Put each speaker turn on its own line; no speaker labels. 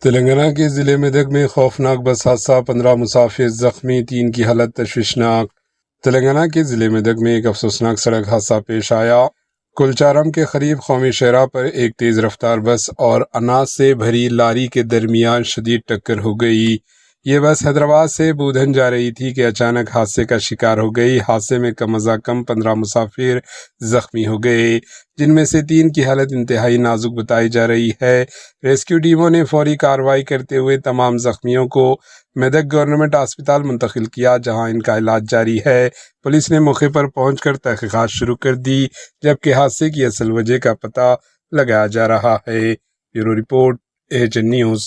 تلنگانہ کے ضلع میدک میں خوفناک بس حادثہ، 15 مسافر زخمی، 3 کی حالت تشویشناک۔ تلنگانہ کے ضلع میدک میں ایک افسوسناک سڑک حادثہ پیش آیا۔ کلچارم کے قریب قومی شاہراہ پر ایک تیز رفتار بس اور اناج سے بھری لاری کے درمیان شدید ٹکر ہو گئی۔ یہ بس حیدرآباد سے بودھن جا رہی تھی کہ اچانک حادثے کا شکار ہو گئی۔ حادثے میں کم از کم 15 مسافر زخمی ہو گئے، جن میں سے 3 کی حالت انتہائی نازک بتائی جا رہی ہے۔ ریسکیو ٹیموں نے فوری کارروائی کرتے ہوئے تمام زخمیوں کو میدک گورنمنٹ ہسپتال منتقل کیا، جہاں ان کا علاج جاری ہے۔ پولیس نے موقع پر پہنچ کر تحقیقات شروع کر دی، جبکہ حادثے کی اصل وجہ کا پتہ لگایا جا رہا ہے۔ Bureau report, AHN news.